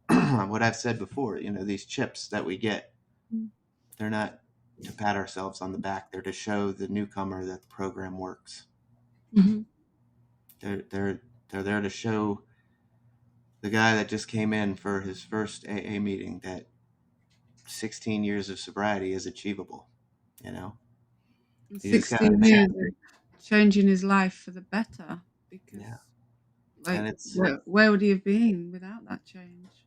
what I've said before. These chips that we get, Mhm. they're not to pat ourselves on the back. They're to show the newcomer that the program works. Mhm. They're they're they're there to show the guy that just came in for his first AA meeting that 16 years of sobriety is achievable. You know, In You just gotta 16 years, changing his life for the better. Because, yeah. like, And it's where would he have been without that change?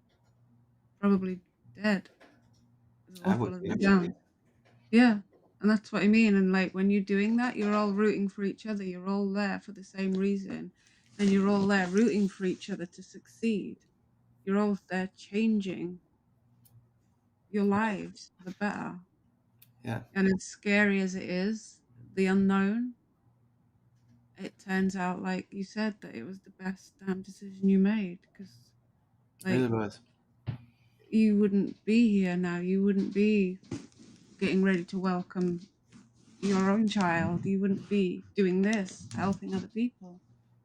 Probably dead. As I would awful as be it actually. sounds. Yeah, and that's what I mean. And like when you're doing that, you're all rooting for each other. You're all there for the same reason, and you're all there rooting for each other to succeed. You're all there changing your lives for the better. Yeah. And as scary as it is, the unknown, it turns out, like you said, that it was the best damn decision you made. Because, It really like, was. you wouldn't be here now. You wouldn't be getting ready to welcome your own child. You wouldn't be doing this, helping other people,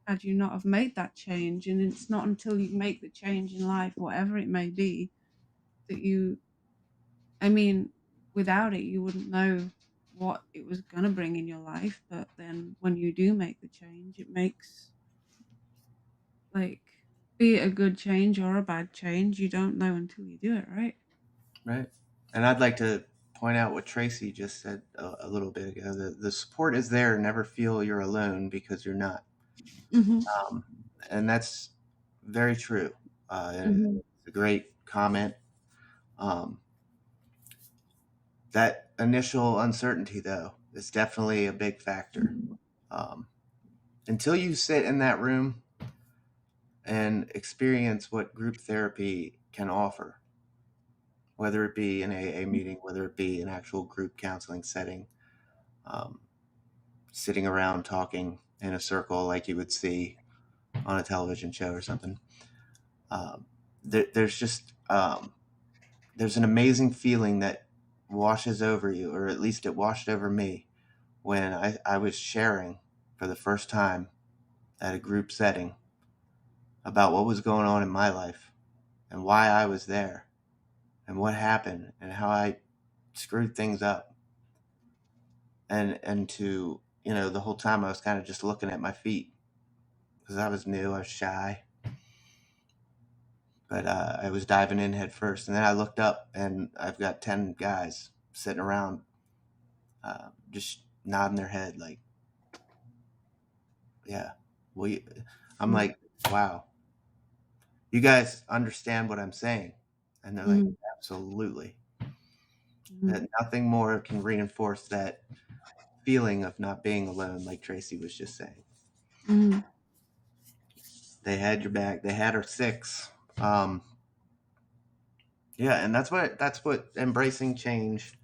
had you not have made that change. And it's not until you make the change in life, whatever it may be, that you, I mean, without it, you wouldn't know what it was going to bring in your life. But then when you do make the change, it makes, like, be it a good change or a bad change, you don't know until you do it, right? Right. And I'd like to point out what Tracy just said a little bit ago. The support is there. Never feel you're alone, because you're not. Mm-hmm. Um, and that's very true. And Mm-hmm. it's a great comment. Um, that initial uncertainty, though, is definitely a big factor. Um, until you sit in that room and experience what group therapy can offer, whether it be an AA meeting, whether it be an actual group counseling setting, um, sitting around talking in a circle like you would see on a television show or something. There's just there's an amazing feeling that washes over you, or at least it washed over me when I was sharing for the first time at a group setting about what was going on in my life and why I was there and what happened and how I screwed things up. And to, the whole time I was kind of just looking at my feet because I was new, I was shy, but I was diving in head first. And then I looked up and I've got 10 guys sitting around, just nodding their head like, yeah, I'm like, wow, you guys understand what I'm saying? And they're like, Mm-hmm. absolutely. Mm-hmm. That nothing more can reinforce that feeling of not being alone, like Tracy was just saying. Mm-hmm. They had your back. They had our six. Um, yeah, and that's what embracing change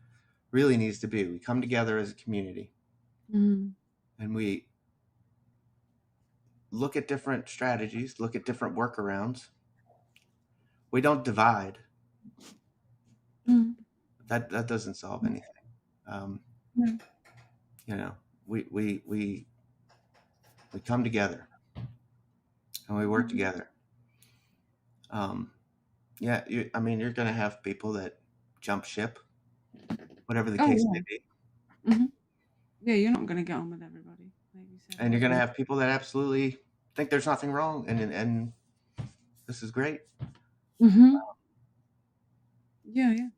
really needs to be. We come together as a community Mm-hmm. and we look at different strategies, look at different workarounds. We don't divide. Mm-hmm. That doesn't solve anything. Um, Mm-hmm. you know, we come together and we work together. Um, yeah, I mean, you're going to have people that jump ship, whatever the Oh case yeah. may be, Mm-hmm. Yeah, you're not gonna get on with everybody, like you said and you're going to earlier. have people that absolutely think there's nothing wrong, and this is great. Mm-hmm. Yeah, yeah.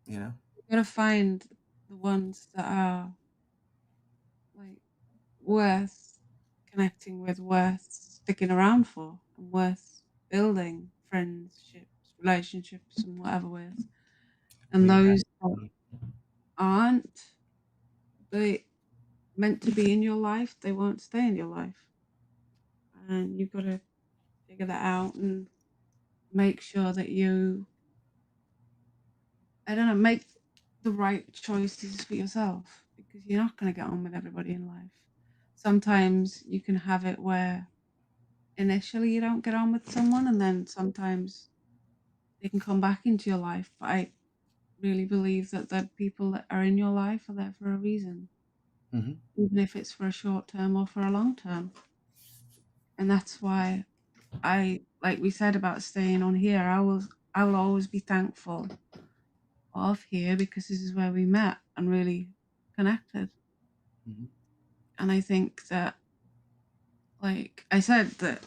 You know, You gotta find the ones that are like worth connecting with, worth sticking around for, and worth building friendships, relationships, and whatever with. And we those that aren't they meant to be in your life, they won't stay in your life. And you've got to figure that out and make sure that you, I don't know, make the right choices for yourself because you're not going to get on with everybody in life. Sometimes you can have it where initially you don't get on with someone and then sometimes they can come back into your life. But I really believe that the people that are in your life are there for a reason, mm-hmm. even if it's for a short term or for a long term. And that's why I, like we said about staying on here, I will always be thankful of here because this is where we met and really connected. Mm-hmm. And I think that, like I said, that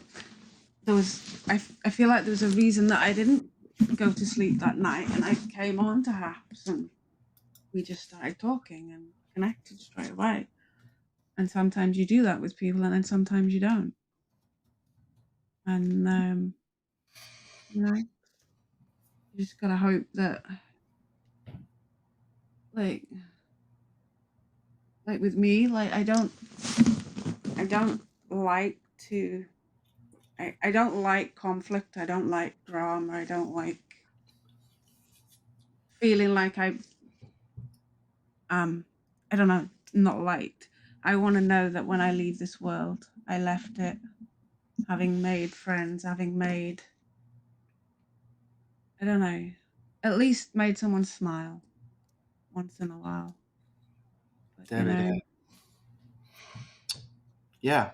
there was, I feel like there was a reason that I didn't go to sleep that night and I came on to Haps and we just started talking and connected straight away. And sometimes you do that with people, and then sometimes you don't. And you know, you just gotta hope that, like, with me, like, I don't like to, I don't like conflict. I don't like drama. I don't like feeling like um, I don't know, not liked. I want to know that when I leave this world, I left it having made friends, having made, I don't know, at least made someone smile once in a while. But Debbie, yeah,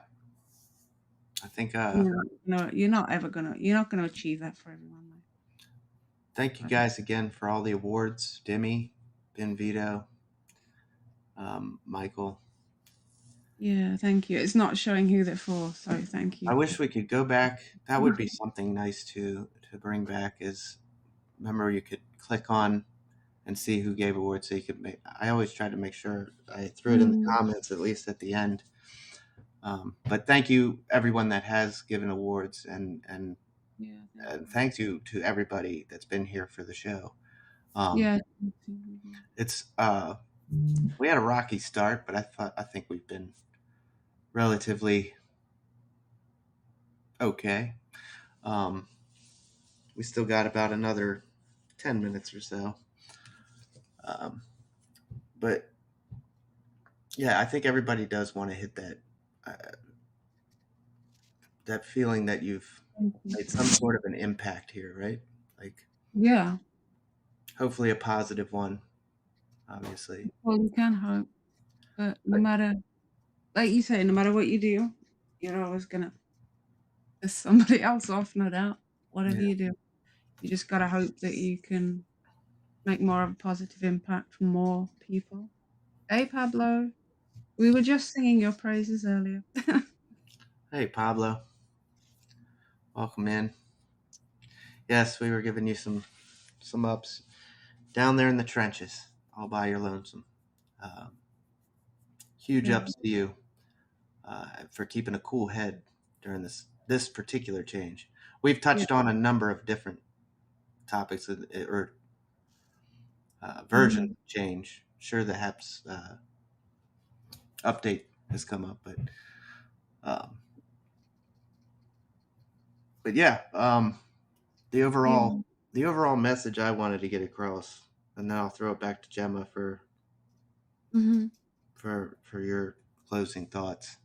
I think you're not gonna achieve that for everyone, though. thank you But guys again for all the awards. Demi, Ben Vito, Michael. yeah, thank you. It's not showing who they're for, so thank I you. wish we could go back. That would be something nice to bring back. Is remember you could click on and see who gave awards, so you could make. I always try to make sure I threw it in the Mm, comments at least at the end. But thank you everyone that has given awards, yeah, thank and you. thank you to everybody that's been here for the show. Um, Yeah, thank you. it's we had a rocky start, but I think we've been relatively okay. Um, we still got about another 10 minutes or so. Um, but yeah, I think everybody does want to hit uh, that feeling that you've Thank you. made some sort of an impact here, right? Like Yeah, hopefully a positive one, obviously. well, you can hope, but no But matter, like you say, no matter what you do, you're always gonna piss somebody else off, no doubt. Whatever yeah, you do, you just gotta hope that you can make more of a positive impact for more people. Hey, Pablo, we were just singing your praises earlier. hey Pablo, welcome in. Yes, we were giving you some ups down there in the trenches, all by your lonesome. Um, huge Yeah, ups to you for keeping a cool head during this particular change. We've yeah. touched on a number of different topics or versions Mhm. of change. Sure, the HAPS update has come up, um, but yeah, the overall Yeah. the overall message I wanted to get across, and then I'll throw it back to Gemma Mhm. for your closing thoughts.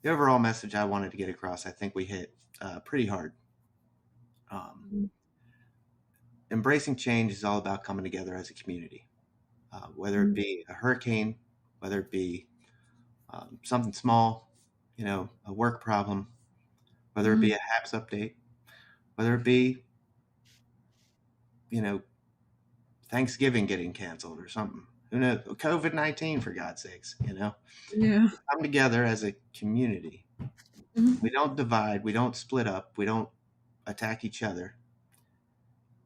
The overall message I wanted to get across, I think we hit pretty hard. Um, Mhm. Embracing change is all about coming together as a community, whether it be a hurricane, whether it be something small, a work problem, whether it be Mhm. a HAPS update, whether it be, you know, Thanksgiving getting canceled or something. Who knows? COVID-19, for God's sakes. Yeah. Come together as a community. Mhm. We don't divide. We don't split up. We don't attack each other.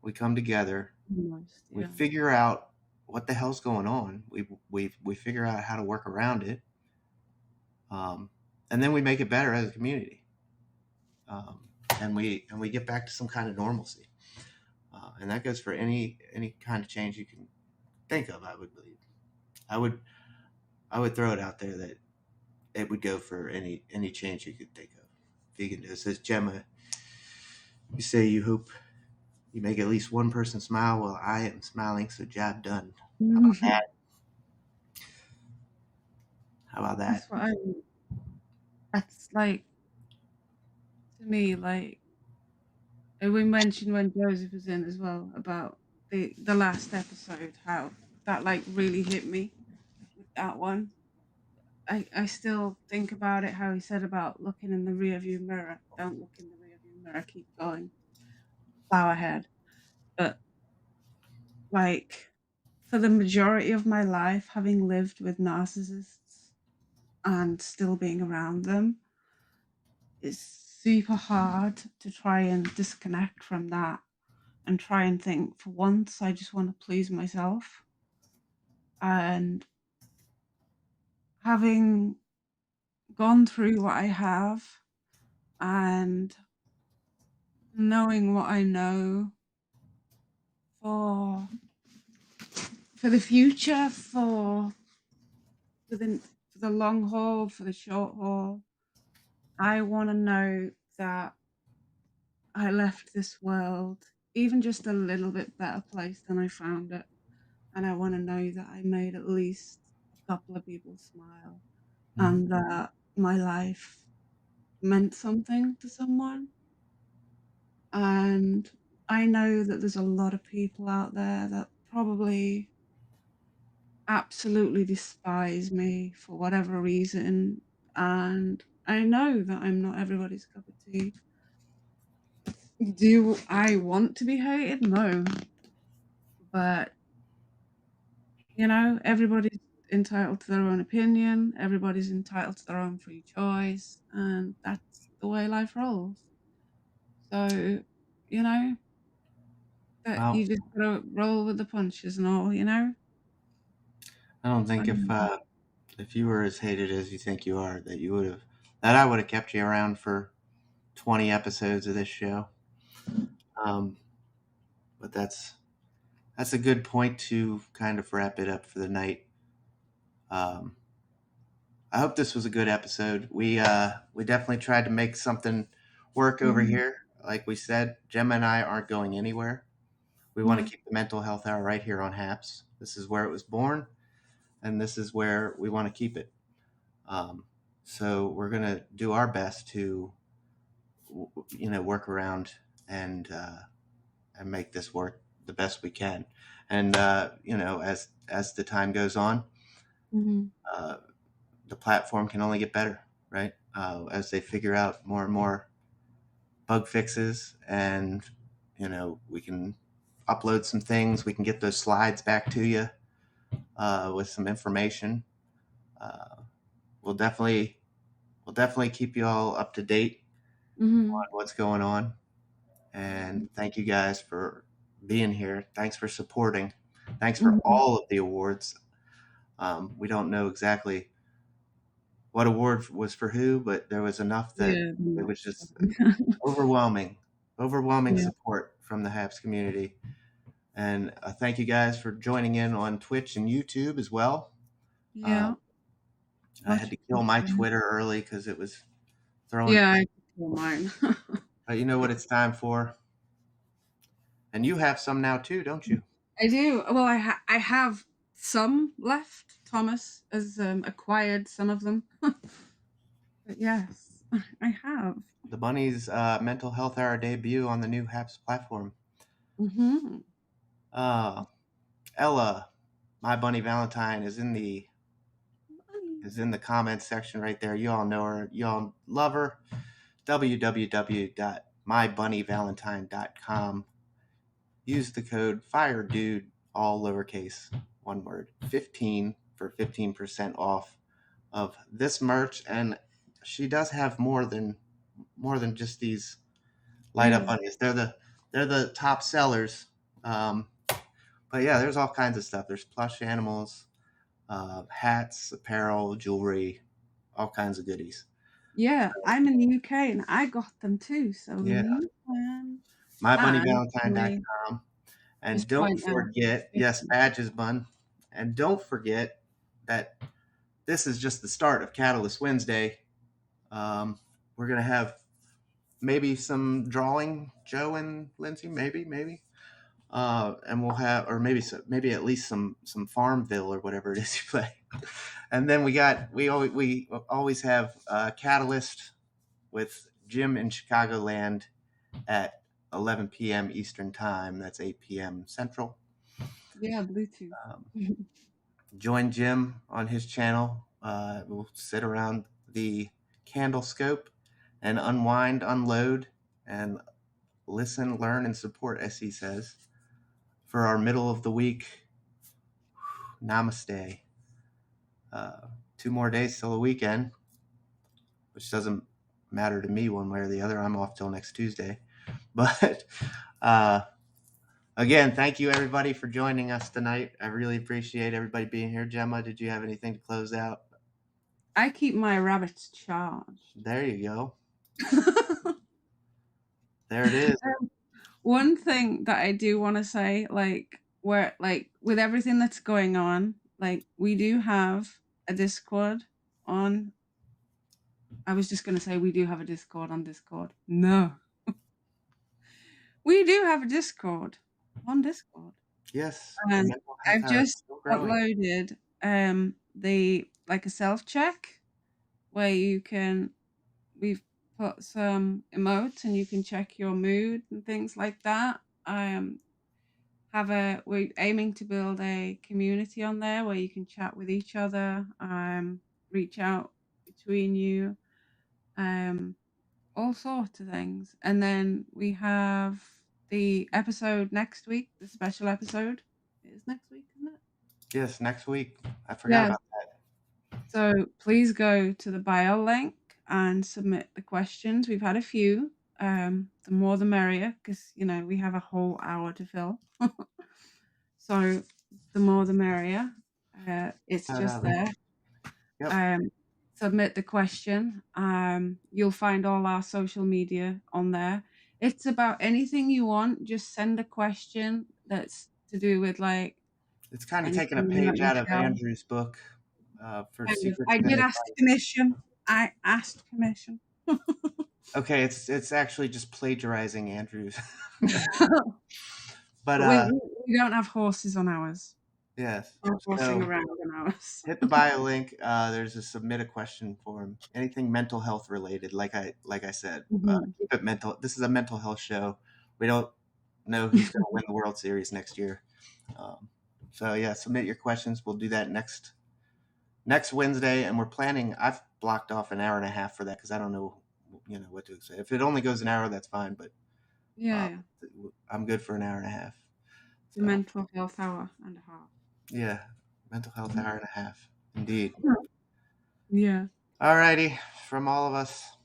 We come together. Almost, We yeah. figure out what the hell's going on. We figure out how to work around it, um, and then we make it better as a community. Um, and we get back to some kind of normalcy, and that goes for any kind of change you can think of. I would believe. I would I would throw it out there that it would go for any change you could think of. Vegan does. Says Gemma, you say you hope you make at least one person smile. Well, I am smiling, so job done. How about Mhm. that? How about that? That's what I. That's like, to me, like, and we mentioned when Joseph was in as well about the last episode, how that like really hit me with that one. I still think about it, how he said about looking in the rearview mirror. Don't look in the rearview mirror, keep going, plow ahead. But like, for the majority of my life, having lived with narcissists and still being around them, it's super hard to try and disconnect from that and try and think, for once, I just want to please myself. And having gone through what I have and knowing what I know for the future, for the long haul, for the short haul, I want to know that I left this world even just a little bit better place than I found it. And I want to know that I made at least a couple of people smile and that my life meant something to someone. And I know that there's a lot of people out there that probably absolutely despise me for whatever reason. And I know that I'm not everybody's cup of tea. Do I want to be hated? No. But, everybody's entitled to their own opinion, everybody's entitled to their own free choice, and that's the way life rolls. So, you know, that Well, you just gotta roll with the punches and all, I don't think if you were as hated as you think you are, that I would have kept you around for 20 episodes of this show. Um, but that's a good point to kind of wrap it up for the night. Um, I hope this was a good episode. We definitely tried to make something work over Mhm. here. Like we said, Gemma and I aren't going anywhere. We want No. to keep the mental health hour right here on HAPS. This is where it was born, and this is where we want to keep it. Um, so we're gonna do our best to, work around and make this work the best we can. And as the time goes on, Mhm. uh, the platform can only get better, right? As they figure out more and more bug fixes, and we can upload some things. We can get those slides back to you with some information. Uh, we'll definitely keep you all up to date on Mhm. what's going on. And thank you guys for being here. Thanks for supporting. Thanks for Mhm. all of the awards. We don't know exactly what award was for who, but there was enough that Yeah, it no. was just overwhelming, Yeah. support from the HAPS community. And thank you guys for joining in on Twitch and YouTube as well. Yeah. Um, I had Much to kill my appreciated. Twitter early because it was throwing. Yeah, I could feel mine. But you know what it's time for? And you have some now too, don't you? I do. Well, I have some left. Thomas has acquired some of them. But yes, I have. The Bunny's mental health hour debut on the new HAPS platform. Mhm. Uh, Ella, my Bunny Valentine, is in the comments section right there. You all know her. You all love her. www.mybunnyvalentine.com. Use the code FIREDUDE, all lowercase, one word, 15 for 15% off of this merch. And she does have more than just these light up Yeah. bunnies. They're the top sellers. But yeah, there's all kinds of stuff. There's plush animals, hats, apparel, jewelry, all kinds of goodies. Yeah, I'm in the UK and I got them too, so Yeah, you can. And can I mybunnyvalentine.com. And just don't point out forget, it's yes, 50. badges, bun. And don't forget that this is just the start of Catalyst Wednesday. We're gonna have maybe some drawing, Joe and Lindsay, maybe. And we'll have, or maybe at least some Farmville or whatever it is you play. And then we always have Catalyst with Jim in Chicagoland at 11 p.m. Eastern Time. That's 8 p.m. Central. Yeah, Bluetooth. Um, Join Jim on his channel. We'll sit around the Candlescope and unwind, unload, and listen, learn, and support, as he says, for our middle of the week. Namaste. 2 more days till the weekend, which doesn't matter to me one way or the other. I'm off till next Tuesday. But uh, again, thank you everybody for joining us tonight. I really appreciate everybody being here. Gemma, did you have anything to close out? I keep my rabbits charged. There you go. There it is. One thing that I do want to say, like, where, like, with everything that's going on, like, we do have a Discord on. I was just going to say we do have a Discord on Discord. No. We do have a Discord on Discord. Yes, the And mental health I've hour is just still growing. uploaded the like a self check where you can we've put some emotes and you can check your mood and things like that. We're aiming to build a community on there where you can chat with each other, reach out between you, um, all sorts of things. And then we have the episode next week, the special episode. It is next week, isn't it? Yes, next week. I forgot Yeah. about that. So please go to the bio link and submit the questions. We've had a few. The more the merrier, because we have a whole hour to fill. So the more the merrier. It's just there. Yep. Submit the question. You'll find all our social media on there. It's about anything you want. Just send a question that's to do with like It's kind of taking a anything that page out of Michelle. Andrew's book for Kind of. secrets I and did ask advice. permission. I asked permission. Okay, it's actually just plagiarizing Andrew's. But But we don't have horses on ours. yes. We're horsing So around on ours. hit the bio link. There's a submit a question form. Anything mental health related, like I said, Mhm. keep it mental. This is a mental health show. We don't know who's going to win the World Series next year. So yeah, submit your questions. We'll do that next Wednesday, and we're planning. I've blocked off an hour and a half for that because I don't know, what to say. If it only goes an hour, that's fine. But Yeah, I'm good for an hour and a half. the So mental health hour and a half. yeah, mental health hour and a half, indeed. Yeah. All righty, from all of us,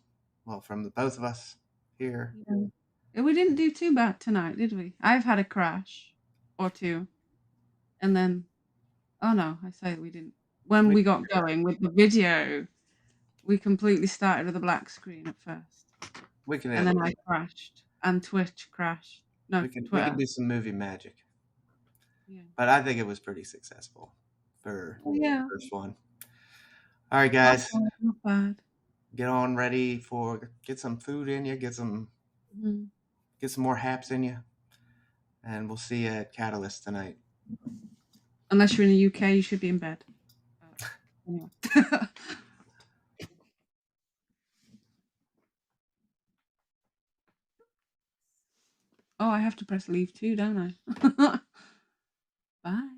well, from the both of us here. Yeah. We didn't do too bad tonight, did we? I've had a crash or two. And then, oh no, I say we didn't. When we got going with the video, we completely started with a black screen at first. We can And then I crashed. And Twitch crashed. No, we can Twitter. do some movie magic. Yeah. But I think it was pretty successful for Yeah. the first one. All right, guys, Not bad. get on ready get some food in you, get some more haps in you, and we'll see you at Catalyst tonight. Unless you're in the UK, you should be in bed. Anyway. Oh, I have to press leave too, don't I? Bye.